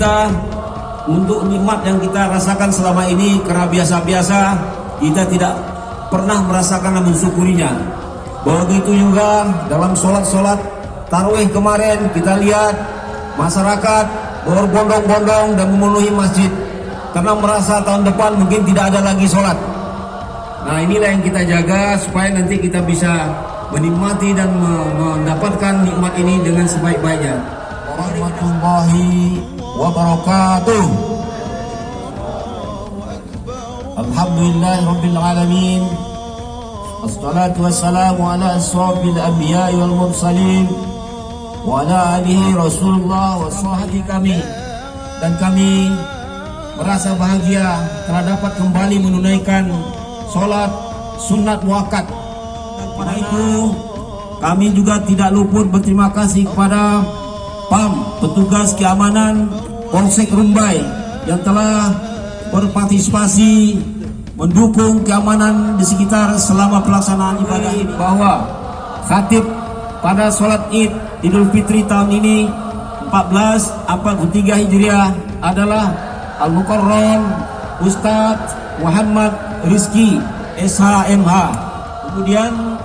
kita untuk nikmat yang kita rasakan selama ini, karena biasa-biasa kita tidak pernah merasakan dan mensyukurinya. Begitu juga dalam sholat tarawih kemarin kita lihat masyarakat berbondong-bondong dan memenuhi masjid karena merasa tahun depan mungkin tidak ada lagi sholat. Nah, inilah yang kita jaga supaya nanti kita bisa menikmati dan mendapatkan nikmat ini dengan sebaik-baiknya. Warahmatullahi wabarakatuh. Alhamdulillahirabbil alamin. Wassalatu wassalamu ala asrofil anbiya'i wal mursalin wa ala alihi Rasulullah wa sahbihi kami. Dan kami merasa bahagia telah dapat kembali menunaikan sholat sunat muakkad. Pada itu kami juga tidak luput berterima kasih kepada PAM, petugas keamanan Polsek Rumbai, yang telah berpartisipasi mendukung keamanan di sekitar selama pelaksanaan ibadah ini. Bahwa khatib pada sholat Id Idul Fitri tahun ini 1443 Hijriah adalah Al-Mukarram Ustadz Muhammad Rizki SHMH. Kemudian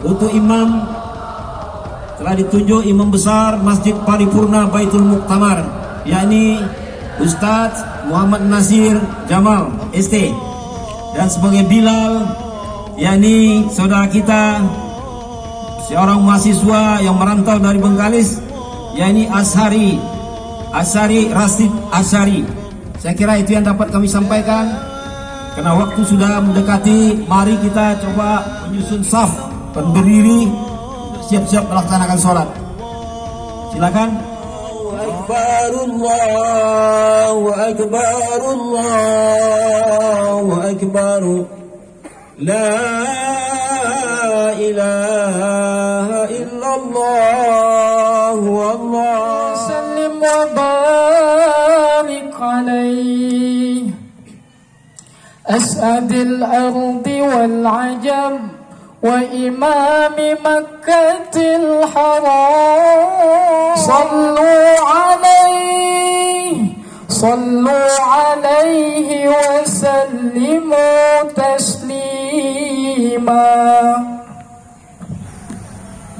untuk imam telah ditunjuk imam besar Masjid Paripurna Baitul Muktamar, yakni Ustadz Muhammad Nasir Jamal ST. Dan sebagai Bilal, yakni saudara kita seorang mahasiswa yang merantau dari Bengkalis, yakni Ashari Rasid Ashari. Saya kira itu yang dapat kami sampaikan. Karena waktu sudah mendekati, mari kita coba menyusun saf, berdiri, siap-siap melaksanakan sholat. Silakan. Allahu Akbar, Allahu Akbar, La ilaha illallah, Allah. Sallim wa barik alaih, أسعد الأرض والعجم وإمام مكة الحرام. صلوا عليه وسلموا تسليما.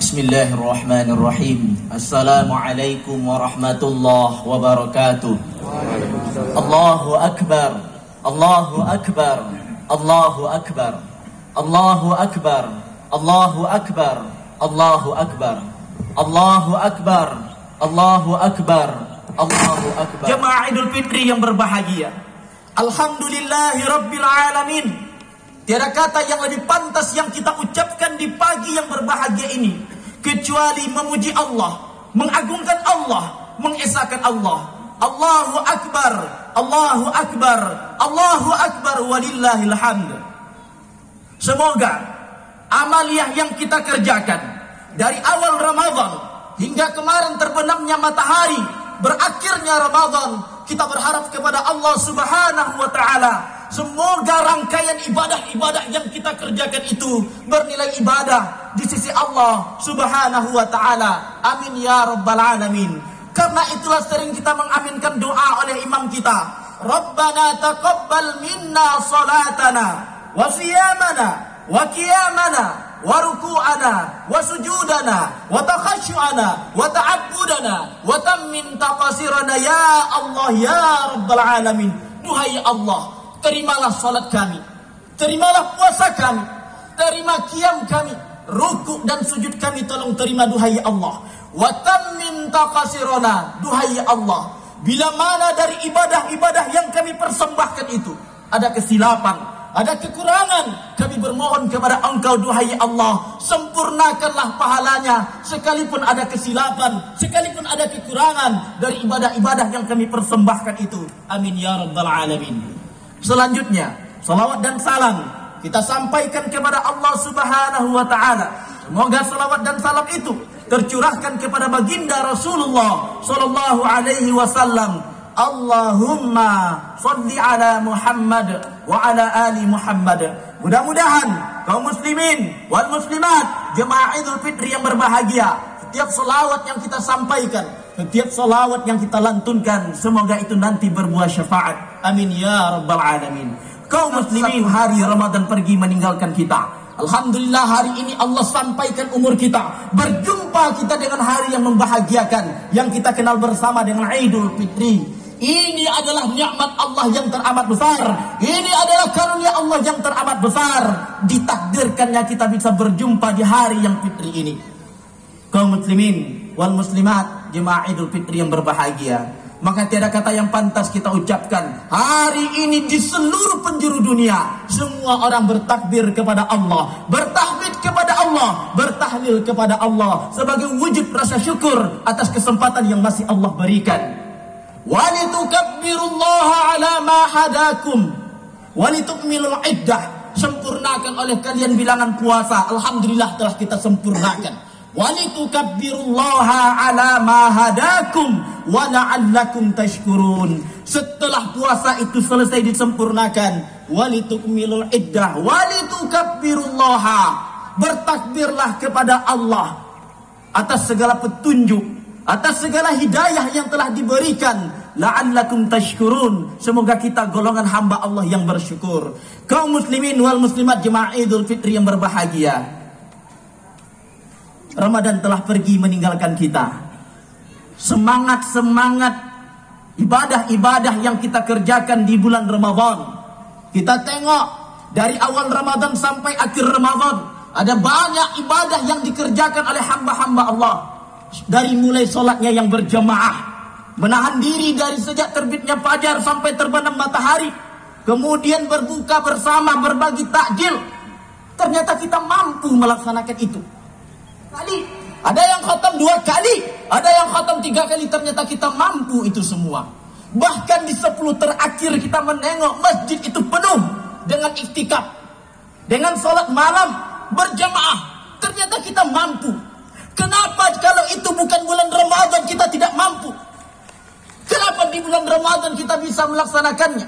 بسم الله الرحمن الرحيم. السلام عليكم ورحمة الله وبركاته. الله أكبر، Allahu Akbar, Allahu Akbar, Allahu Akbar, Allahu Akbar, Allahu Akbar, Allahu Akbar, Allahu Akbar, Allahu Akbar. Jemaah Idul Fitri yang berbahagia, Alhamdulillahi Rabbil Alamin. Tiada kata yang lebih pantas yang kita ucapkan di pagi yang berbahagia ini kecuali memuji Allah, mengagungkan Allah, mengesahkan Allah. Allahu Akbar, Allahu Akbar, Allahu Akbar, walillahil hamd. Semoga amaliyah yang kita kerjakan dari awal Ramadan hingga kemarin terbenamnya matahari, berakhirnya Ramadan, kita berharap kepada Allah Subhanahu wa taala, semoga rangkaian ibadah-ibadah yang kita kerjakan itu bernilai ibadah di sisi Allah Subhanahu wa taala. Amin ya rabbal alamin. Karena itulah sering kita mengaminkan doa oleh imam kita. Rabbana taqabbal minna salatana wa siyamana wa qiyamana wa ruku'ana wa sujudana wa takhashu'ana wa ta'abbudana wa tammin taqasirana ya Allah ya rabbal alamin. Duhai Allah, terimalah salat kami, terimalah puasa kami, terima qiyam kami, ruku' dan sujud kami tolong terima duhai Allah. Wa tammin taqasirana, duhai Allah, bila mana dari ibadah-ibadah yang kami persembahkan itu ada kesilapan, ada kekurangan, kami bermohon kepada Engkau duhai Allah, sempurnakanlah pahalanya. Sekalipun ada kesilapan, sekalipun ada kekurangan dari ibadah-ibadah yang kami persembahkan itu. Amin ya rabbal alamin. Selanjutnya, salawat dan salam kita sampaikan kepada Allah Subhanahu wa taala. Semoga salawat dan salam itu tercurahkan kepada baginda Rasulullah sallallahu alaihi wasallam. Allahumma shalli ala Muhammad wa ala ali Muhammad. Mudah-mudahan kaum muslimin wal muslimat jemaah Idul Fitri yang berbahagia, setiap selawat yang kita sampaikan, setiap salawat yang kita lantunkan, semoga itu nanti berbuah syafaat. Amin ya rabbal alamin. Kaum muslimin, hari Ramadan pergi meninggalkan kita. Alhamdulillah hari ini Allah sampaikan umur kita. Berjumpa kita dengan hari yang membahagiakan, yang kita kenal bersama dengan Idul Fitri. Ini adalah nikmat Allah yang teramat besar. Ini adalah karunia Allah yang teramat besar. Ditakdirkannya kita bisa berjumpa di hari yang fitri ini. Kaum muslimin wal muslimat, jemaah Idul Fitri yang berbahagia, maka tiada kata yang pantas kita ucapkan. Hari ini di seluruh penjuru dunia, semua orang bertakbir kepada Allah, bertahmid kepada Allah, bertahlil kepada Allah sebagai wujud rasa syukur atas kesempatan yang masih Allah berikan. Walitukabbirullaha ala ma hadakum walitukmilul iddah. Sempurnakan oleh kalian bilangan puasa. Alhamdulillah telah kita sempurnakan. Walitukabbirullaha ala ma hadakum wa la'allakum tashkurun. Setelah puasa itu selesai disempurnakan, walitukmilul iddah walitukabbirullaha. Bertakbirlah kepada Allah atas segala petunjuk, atas segala hidayah yang telah diberikan. La'allakum tashkurun. Semoga kita golongan hamba Allah yang bersyukur. Kaum muslimin wal muslimat, jemaah Idul Fitri yang berbahagia, Ramadan telah pergi meninggalkan kita. Semangat-semangat ibadah-ibadah yang kita kerjakan di bulan Ramadan, kita tengok dari awal Ramadan sampai akhir Ramadan, ada banyak ibadah yang dikerjakan oleh hamba-hamba Allah. Dari mulai solatnya yang berjamaah, menahan diri dari sejak terbitnya fajar sampai terbenam matahari, kemudian berbuka bersama, berbagi takjil. Ternyata kita mampu melaksanakan itu. Kali ada yang khatam 2 kali, ada yang khatam 3 kali. Ternyata kita mampu itu semua. Bahkan di 10 terakhir kita menengok masjid itu penuh dengan iktikaf, dengan salat malam berjamaah. Ternyata kita mampu. Kenapa kalau itu bukan bulan Ramadan kita tidak mampu? Kenapa di bulan Ramadan kita bisa melaksanakannya?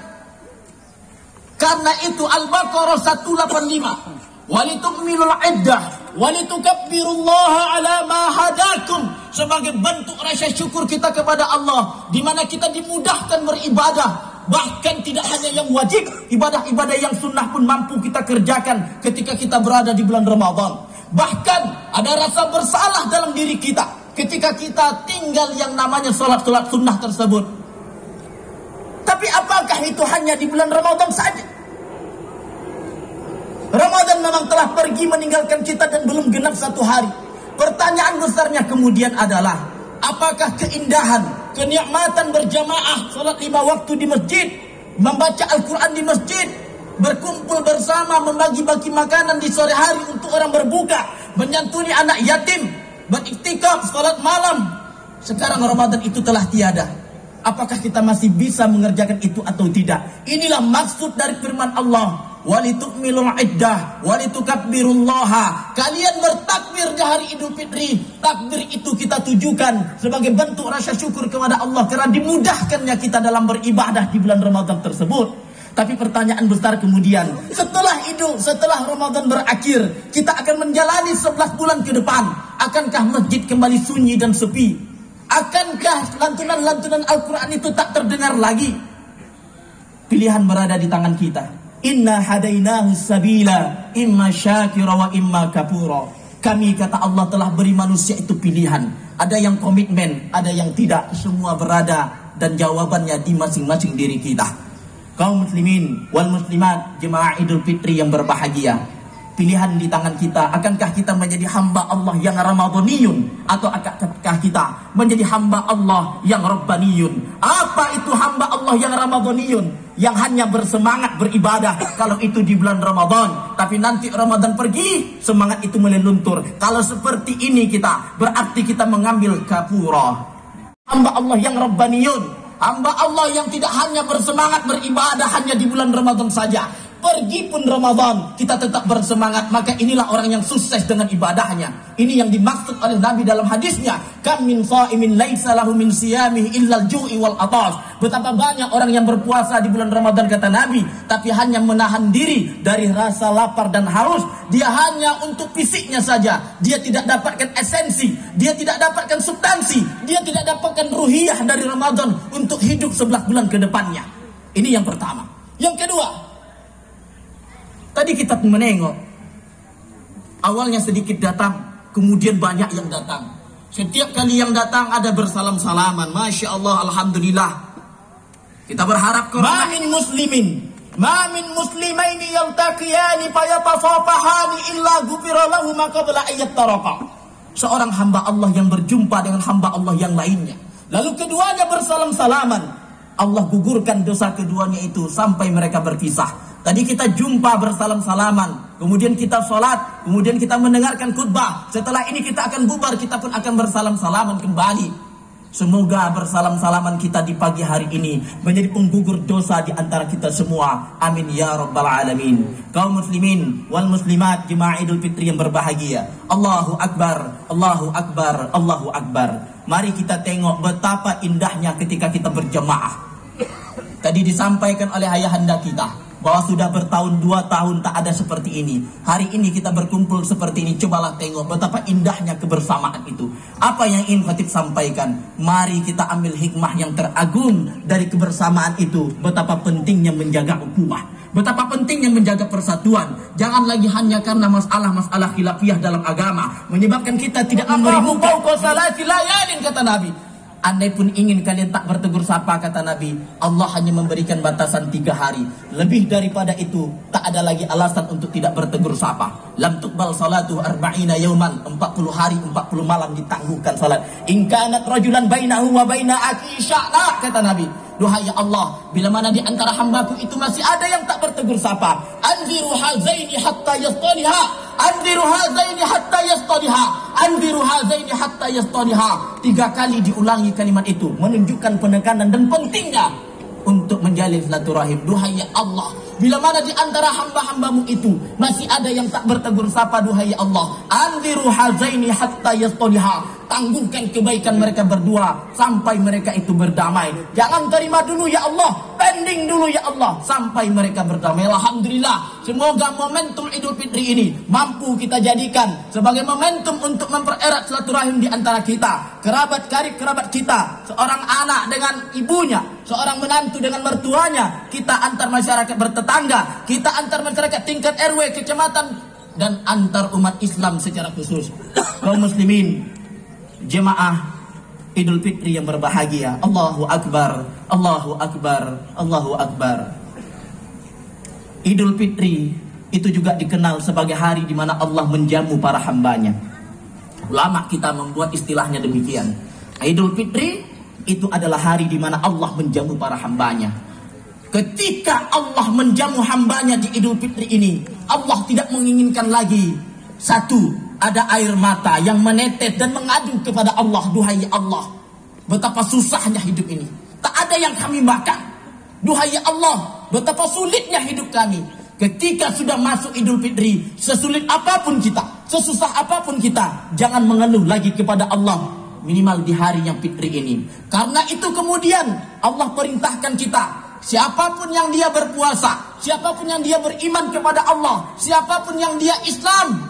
Karena itu Al-Baqarah 185. Walitukmilul iddah walitukabbirullaha ala ma hadakum. Sebagai bentuk rasa syukur kita kepada Allah, di mana kita dimudahkan beribadah. Bahkan tidak hanya yang wajib, ibadah-ibadah yang sunnah pun mampu kita kerjakan ketika kita berada di bulan Ramadan. Bahkan ada rasa bersalah dalam diri kita ketika kita tinggal yang namanya sholat-sholat sunnah tersebut. Tapi apakah itu hanya di bulan Ramadan saja? Ramadan memang telah pergi meninggalkan kita dan belum genap 1 hari. Pertanyaan besarnya kemudian adalah, apakah keindahan, kenikmatan berjamaah, sholat 5 waktu di masjid, membaca Al-Quran di masjid, berkumpul bersama, membagi-bagi makanan di sore hari untuk orang berbuka, menyantuni anak yatim, beriktikaf, salat malam, sekarang Ramadan itu telah tiada. Apakah kita masih bisa mengerjakan itu atau tidak? Inilah maksud dari firman Allah, walitukmilul iddah walitukabbirullaha. Kalian bertakbir di hari Idul Fitri. Takbir itu kita tujukan sebagai bentuk rasa syukur kepada Allah karena dimudahkannya kita dalam beribadah di bulan Ramadan tersebut. Tapi pertanyaan besar kemudian, setelah Ramadan berakhir, kita akan menjalani 11 bulan ke depan. Akankah masjid kembali sunyi dan sepi? Akankah lantunan-lantunan Al-Quran itu tak terdengar lagi? Pilihan berada di tangan kita. Inna hadainahu sabila, imma syakira wa imma kafura. Kami, kata Allah, telah beri manusia itu pilihan. Ada yang komitmen, ada yang tidak. Semua berada dan jawabannya di masing-masing diri kita. Kaum muslimin wal muslimat, jemaah Idul Fitri yang berbahagia, pilihan di tangan kita. Akankah kita menjadi hamba Allah yang Ramadaniyun, atau akankah kita menjadi hamba Allah yang Rabbaniyun? Apa itu hamba Allah yang Ramadaniyun? Yang hanya bersemangat beribadah kalau itu di bulan Ramadan, tapi nanti Ramadan pergi, semangat itu mulai luntur. Kalau seperti ini kita, berarti kita mengambil kafurah. Hamba Allah yang Rabbaniyun, hamba Allah yang tidak hanya bersemangat beribadah hanya di bulan Ramadan saja. pergi pun Ramadan kita tetap bersemangat, maka inilah orang yang sukses dengan ibadahnya. Ini yang dimaksud oleh Nabi dalam hadisnya, kam min shaimin laisa lahu min siyamihi illa al-ju'i wal atash. Betapa banyak orang yang berpuasa di bulan Ramadan kata Nabi, tapi hanya menahan diri dari rasa lapar dan haus. Dia hanya untuk fisiknya saja, dia tidak dapatkan esensi, dia tidak dapatkan substansi, dia tidak dapatkan ruhiyah dari Ramadan untuk hidup 11 bulan ke depannya. Ini yang pertama. Yang kedua, tadi kita menengok, awalnya sedikit datang, kemudian banyak yang datang. Setiap kali yang datang ada bersalam-salaman. Masya Allah, Alhamdulillah. Kita berharap Ma min muslimaini yaltaqiyani fayatasafahani illa ghufira lahu ma qabla ayyat taraqa. Seorang hamba Allah yang berjumpa dengan hamba Allah yang lainnya, lalu keduanya bersalam-salaman, Allah gugurkan dosa keduanya itu sampai mereka berpisah. Tadi kita jumpa bersalam-salaman, kemudian kita sholat, kemudian kita mendengarkan khutbah. Setelah ini kita akan bubar, kita pun akan bersalam-salaman kembali. Semoga bersalam-salaman kita di pagi hari ini menjadi penggugur dosa di antara kita semua. Amin ya rabbal alamin. Kaum muslimin wal muslimat, jemaah Idul Fitri yang berbahagia. Allahu akbar, Allahu akbar, Allahu akbar. Mari kita tengok betapa indahnya ketika kita berjemaah. Tadi disampaikan oleh ayahanda kita bahwa sudah bertahun 2 tahun tak ada seperti ini. Hari ini kita berkumpul seperti ini. Cobalah tengok betapa indahnya kebersamaan itu. Apa yang ingin Khatib sampaikan? Mari kita ambil hikmah yang teragung dari kebersamaan itu. Betapa pentingnya menjaga ukhuwah, betapa pentingnya menjaga persatuan. Jangan lagi hanya karena masalah-masalah khilafiyah dalam agama menyebabkan kita tidak menerima salati layalin, kata Nabi. Andai pun ingin kalian tak bertegur sapa, kata Nabi, Allah hanya memberikan batasan 3 hari. Lebih daripada itu tak ada lagi alasan untuk tidak bertegur sapa. Lam tuqbal salatu arba'ina yauman, 40 hari 40 malam ditangguhkan salat. In kanat rajulan bainahu wa baina akhi sya'na, kata Nabi. Duhai ya Allah, bila mana di antara hambaku itu masih ada yang tak bertegur sapa, anziru hazaini hatta yastaliha, anziru hazaini hatta yastaliha, anziru hazaini hatta yastaliha. 3 kali diulangi kalimat itu, menunjukkan penekanan dan pentingnya untuk menjalin silaturahim. Duhai ya Allah, bila mana di antara hamba-hambamu itu masih ada yang tak bertegur sapa, duhai ya Allah, anziru hazaini hatta yastaliha, tangguhkan kebaikan mereka berdua sampai mereka itu berdamai. Jangan terima dulu ya Allah, pending dulu ya Allah sampai mereka berdamai. Alhamdulillah, semoga momentum Idul Fitri ini mampu kita jadikan sebagai momentum untuk mempererat silaturahim di antara kita, kerabat karib kerabat kita, seorang anak dengan ibunya, seorang menantu dengan mertuanya, kita antar masyarakat bertetangga, kita antar masyarakat tingkat RW, kecamatan, dan antar umat Islam secara khusus. Kaum muslimin, jemaah Idul Fitri yang berbahagia, Allahu Akbar, Allahu Akbar, Allahu Akbar. Idul Fitri itu juga dikenal sebagai hari di mana Allah menjamu para hambanya. Ulama kita membuat istilahnya demikian. Idul Fitri itu adalah hari di mana Allah menjamu para hambanya. Ketika Allah menjamu hambanya di Idul Fitri ini, Allah tidak menginginkan lagi satu, ada air mata yang menetes dan mengadu kepada Allah. Duhai Allah, betapa susahnya hidup ini, tak ada yang kami makan. Duhai Allah, betapa sulitnya hidup kami. Ketika sudah masuk Idul Fitri, sesulit apapun kita, sesusah apapun kita, jangan mengeluh lagi kepada Allah, minimal di hari yang fitri ini. Karena itu kemudian Allah perintahkan kita, siapapun yang dia berpuasa, siapapun yang dia beriman kepada Allah, siapapun yang dia Islam,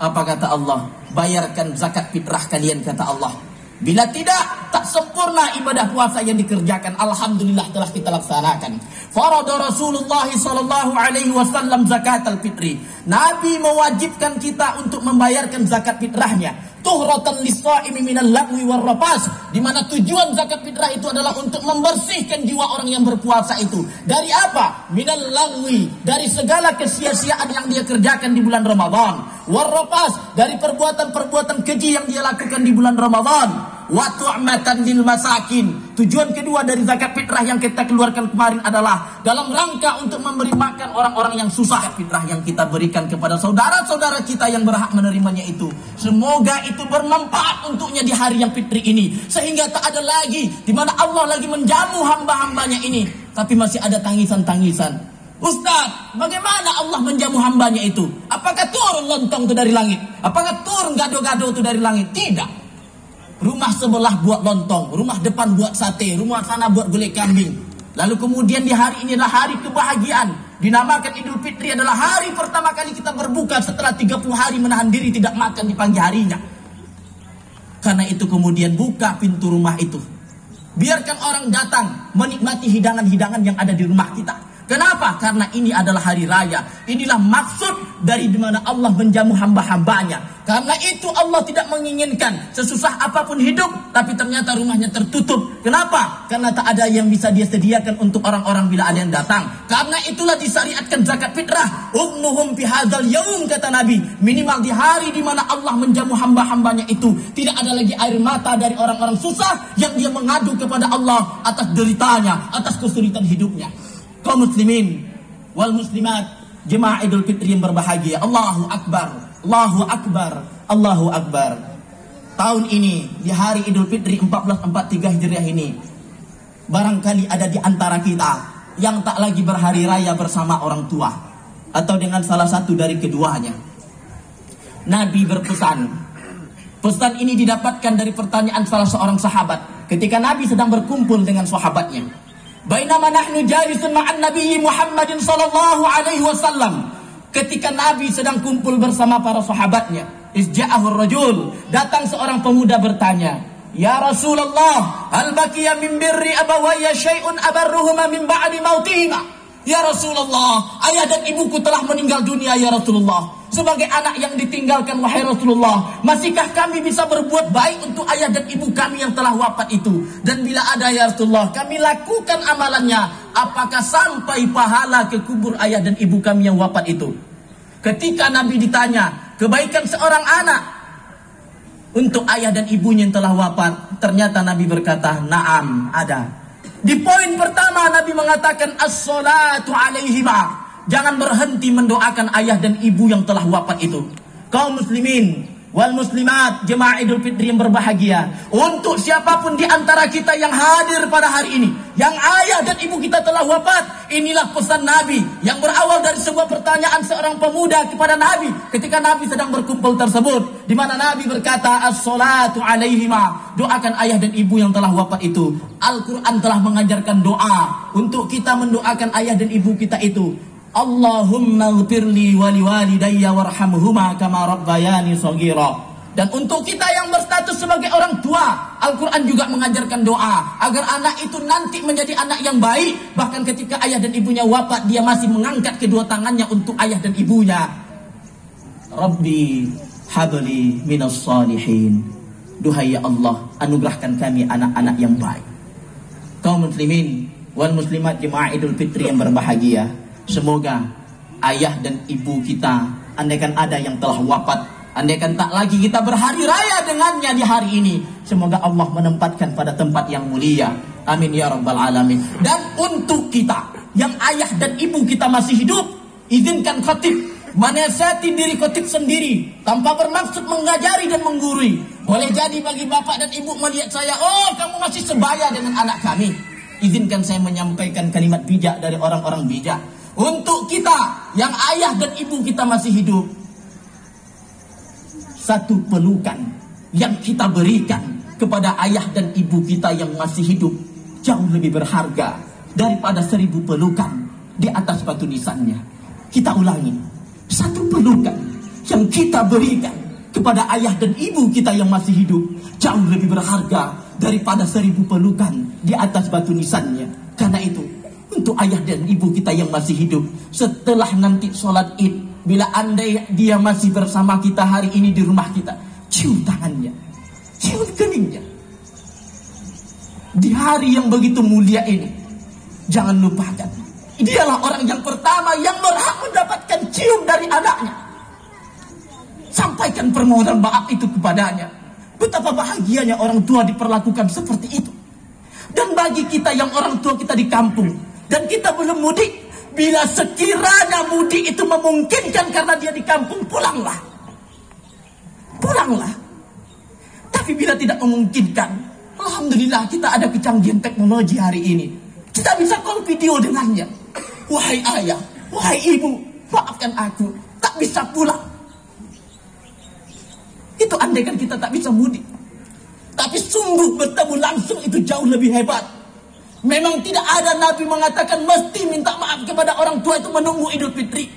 apa kata Allah? Bayarkan zakat fitrah kalian, kata Allah. Bila tidak, tak sempurna ibadah puasa yang dikerjakan. Alhamdulillah telah kita laksanakan. Farada Rasulullah sallallahu alaihi wasallam zakat al-fitri. Nabi mewajibkan kita untuk membayarkan zakat fitrahnya. Tuhratan lis-shaimi minal lagwi war rafas, di mana tujuan zakat fitrah itu adalah untuk membersihkan jiwa orang yang berpuasa itu dari apa? Minal lagwi, dari segala kesia-siaan yang dia kerjakan di bulan Ramadan. War rafas, dari perbuatan-perbuatan keji yang dia lakukan di bulan Ramadan. Wa tu'matan lil masakin. Tujuan kedua dari zakat fitrah yang kita keluarkan kemarin adalah dalam rangka untuk memberi makan orang-orang yang susah. Fitrah yang kita berikan kepada saudara-saudara kita yang berhak menerimanya itu, semoga itu bermanfaat untuknya di hari yang fitri ini, sehingga tak ada lagi di mana Allah lagi menjamu hamba-hambanya ini, tapi masih ada tangisan-tangisan. Ustaz, bagaimana Allah menjamu hambanya itu? Apakah turun lontong itu dari langit? Apakah turun gado-gado itu dari langit? Tidak. Rumah sebelah buat lontong, rumah depan buat sate, rumah sana buat gulai kambing. Lalu kemudian di hari ini adalah hari kebahagiaan. Dinamakan Idul Fitri adalah hari pertama kali kita berbuka setelah 30 hari menahan diri tidak makan di pagi harinya. Karena itu kemudian buka pintu rumah itu. Biarkan orang datang menikmati hidangan-hidangan yang ada di rumah kita. Kenapa? Karena ini adalah hari raya. Inilah maksud dari dimana Allah menjamu hamba-hambanya. Karena itu Allah tidak menginginkan sesusah apapun hidup, tapi ternyata rumahnya tertutup. Kenapa? Karena tak ada yang bisa dia sediakan untuk orang-orang bila ada yang datang. Karena itulah disyariatkan zakat fitrah. Ugnuhum fi hadzal yaum, kata Nabi. Minimal di hari dimana Allah menjamu hamba-hambanya itu, tidak ada lagi air mata dari orang-orang susah yang dia mengadu kepada Allah atas deritanya, atas kesulitan hidupnya. Kaum muslimin wal muslimat, jemaah Idul Fitri yang berbahagia. Allahu Akbar, Allahu Akbar, Allahu Akbar. Tahun ini di hari Idul Fitri 1443 Hijriah ini, barangkali ada di antara kita yang tak lagi berhari raya bersama orang tua atau dengan salah satu dari keduanya. Nabi berpesan. Pesan ini didapatkan dari pertanyaan salah seorang sahabat ketika Nabi sedang berkumpul dengan sahabatnya. Bainama nahnu jalisun ma'an Nabi Muhammadin sallallahu alaihi wasallam. Ketika Nabi sedang kumpul bersama para sahabatnya, isja'ahur rajul, datang seorang pemuda bertanya, "Ya Rasulullah, hal baqiya min birri abawayya syai'un abarruhuma min ba'di mautihima?" Ya Rasulullah, ayah dan ibuku telah meninggal dunia ya Rasulullah. Sebagai anak yang ditinggalkan wahai Rasulullah, masihkah kami bisa berbuat baik untuk ayah dan ibu kami yang telah wafat itu? Dan bila ada ya Rasulullah, kami lakukan amalannya, apakah sampai pahala ke kubur ayah dan ibu kami yang wafat itu? Ketika Nabi ditanya kebaikan seorang anak untuk ayah dan ibunya yang telah wafat, ternyata Nabi berkata, "Na'am, ada." Di poin pertama Nabi mengatakan as-salatu alaihima. Jangan berhenti mendoakan ayah dan ibu yang telah wafat itu. Kaum muslimin wal muslimat, jemaah Idul Fitri yang berbahagia. Untuk siapapun di antara kita yang hadir pada hari ini, yang ayah dan ibu kita telah wafat, inilah pesan Nabi yang berawal dari sebuah pertanyaan seorang pemuda kepada Nabi ketika Nabi sedang berkumpul tersebut, di mana Nabi berkata as-salatu alaihima, doakan ayah dan ibu yang telah wafat itu. Al-Quran telah mengajarkan doa untuk kita mendoakan ayah dan ibu kita itu. Allahumma ghfirli wa liwalidayya warhamhuma kama rabbayani shaghira. Dan untuk kita yang berstatus sebagai orang tua, Al-Quran juga mengajarkan doa agar anak itu nanti menjadi anak yang baik. Bahkan ketika ayah dan ibunya wafat, dia masih mengangkat kedua tangannya untuk ayah dan ibunya. Rabbi habli minas salihin. Duhai ya Allah, anugerahkan kami anak-anak yang baik. Kaum muslimin wal muslimat, jemaah Idul Fitri yang berbahagia. Semoga ayah dan ibu kita, andaikan ada yang telah wafat, andaikan tak lagi kita berhari raya dengannya di hari ini, semoga Allah menempatkan pada tempat yang mulia. Amin ya rabbal alamin. Dan untuk kita yang ayah dan ibu kita masih hidup, izinkan khatib menasihati diri khatib sendiri tanpa bermaksud mengajari dan menggurui. Boleh jadi bagi bapak dan ibu melihat saya, oh kamu masih sebaya dengan anak kami, izinkan saya menyampaikan kalimat bijak dari orang-orang bijak. Untuk kita yang ayah dan ibu kita masih hidup, satu pelukan yang kita berikan kepada ayah dan ibu kita yang masih hidup jauh lebih berharga daripada 1000 pelukan di atas batu nisannya. Kita ulangi, satu pelukan yang kita berikan kepada ayah dan ibu kita yang masih hidup jauh lebih berharga daripada 1000 pelukan di atas batu nisannya. Karena itu, untuk ayah dan ibu kita yang masih hidup, setelah nanti sholat id, bila andai dia masih bersama kita hari ini di rumah kita, cium tangannya, cium keningnya. Di hari yang begitu mulia ini, jangan lupakan, dialah orang yang pertama yang berhak mendapatkan cium dari anaknya. Sampaikan permohonan maaf itu kepadanya. Betapa bahagianya orang tua diperlakukan seperti itu. Dan bagi kita yang orang tua kita di kampung dan kita belum mudik, bila sekiranya mudik itu memungkinkan karena dia di kampung, pulanglah. Pulanglah. Tapi bila tidak memungkinkan, alhamdulillah kita ada kecanggihan teknologi hari ini. Kita bisa call video dengannya. Wahai ayah, Wahai ibu, maafkan aku, tak bisa pulang. Itu andaikan kita tak bisa mudik. Tapi sungguh bertemu langsung itu jauh lebih hebat. Memang tidak ada Nabi mengatakan mesti minta maaf kepada orang tua itu menunggu Idul Fitri.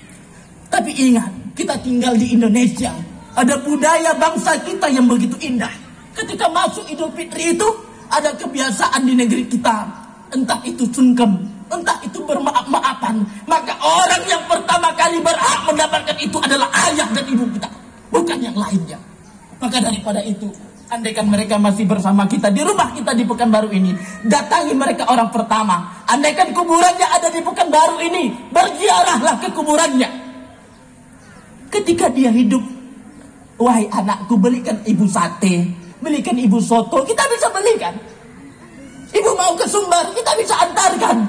Tapi ingat, kita tinggal di Indonesia. Ada budaya bangsa kita yang begitu indah. Ketika masuk Idul Fitri itu, ada kebiasaan di negeri kita. Entah itu sungkem, entah itu bermaaf-maafan. Maka orang yang pertama kali berhak mendapatkan itu adalah ayah dan ibu kita, bukan yang lainnya. Maka daripada itu, andaikan mereka masih bersama kita di rumah kita di Pekanbaru ini, datangi mereka orang pertama. Andaikan kuburannya ada di Pekanbaru ini, berziarahlah ke kuburannya. Ketika dia hidup, wahai anakku, belikan ibu sate, belikan ibu soto, kita bisa belikan. Ibu mau ke Sumbar, kita bisa antarkan.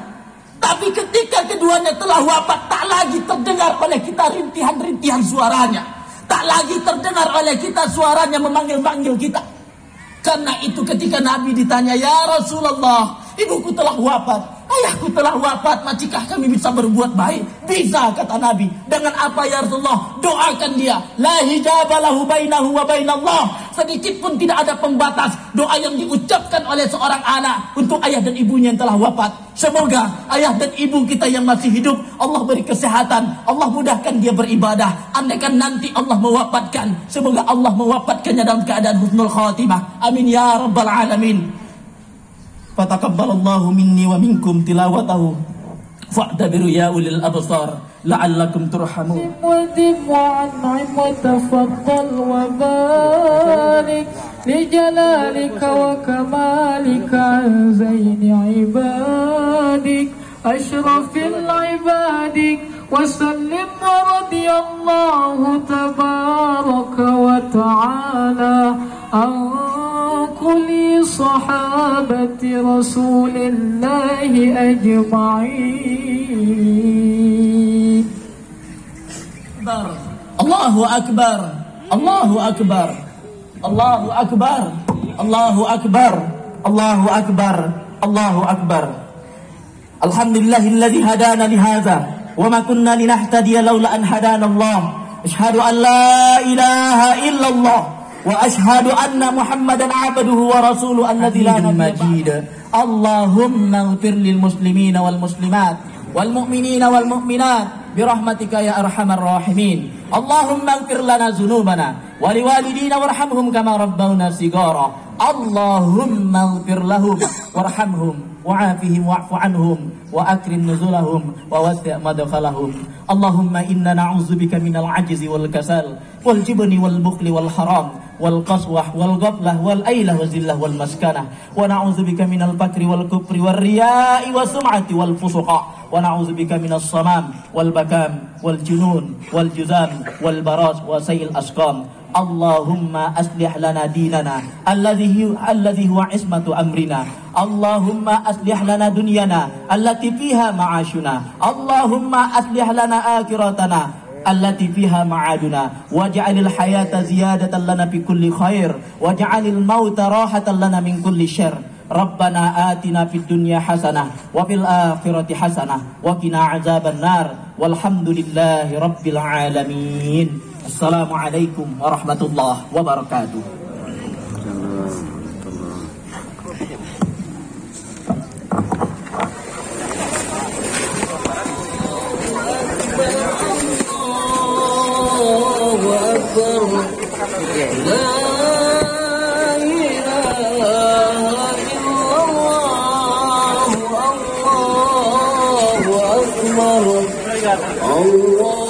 Tapi ketika keduanya telah wafat, tak lagi terdengar oleh kita rintihan-rintihan suaranya. Tak lagi terdengar oleh kita suaranya memanggil-manggil kita. Karena itu ketika Nabi ditanya, ya Rasulullah, ibuku telah wafat, ayahku telah wafat, macikah kami bisa berbuat baik? Bisa, kata Nabi. Dengan apa ya Rasulullah? Doakan dia. La hijaba lahu bainahu wa bainallah. Sedikit pun tidak ada pembatas doa yang diucapkan oleh seorang anak untuk ayah dan ibunya yang telah wafat. Semoga ayah dan ibu kita yang masih hidup, Allah beri kesehatan, Allah mudahkan dia beribadah. Andaikan nanti Allah mewafatkan, semoga Allah mewafatkannya dalam keadaan husnul khatimah. Amin ya rabbal alamin. Fataqabbalallahu minni wa minkum tilawatahu fa'tabiru ya ulil absar la'allakum turhamun. وتفضل وبارك لجلالك وكمالك عن زين عبادك أشرف العبادك وسلم ورضي الله تبارك وتعالى عن كل صحابة رسول الله أجمعين. Allahu Akbar, Allahu Akbar, Allahu Akbar, Allahu Akbar, Allahu Akbar, Allahu Akbar. Alhamdulillahilladzi hadana lihadza wa ma kunna linahtadiya laula an hadana Allah. Asyhadu an la ilaha illallah wa asyhadu anna Muhammadan abduhu wa rasuluhu alladzi la nabiyya. Allahumma ighfir lil muslimina wal muslimat wal mu'minina wal mu'minat birahmatika ya arhamar rahimin. Allahumma ighfir lana dzunubana wa liwalidina warhamhum kama rabbawna shighara. Allahumma ighfir lahum warhamhum wa'afihim wa'fu anhum wa akrim nuzulahum wa wasi' madkhalahum. Allahumma inna na'udzubika minal ajzi wal kasal wal jibni wal bukhli wal haram wal qaswah wal ghaflah wal ailah wa zillah wal maskanah wa na'udzubika minal fakri wal kufri wal riya'i was sum'ati wal fusuqa wa na'udzubika minas samam wal bakam wal junun wal juzam wal baras wa sayil asqam. Allahumma aslih lana dinana alladhi huwa ismatu amrina. Allahumma aslih lana dunyana allati fiha ma'ashuna. Allahumma aslih lana akhiratana allati fiha ma'aduna waj'alil hayata ziyadatan lana fi kulli khair waj'alil mauta rahatan lana min kulli syarr. Rabbana atina fid dunya hasanah wa fil akhirati hasanah wa qina azaban nar. Walhamdulillahi rabbil alamin. Assalamualaikum warahmatullahi wabarakatuh. Allahu Akbar. La ilaha illallah. Allahu Akbar. Allah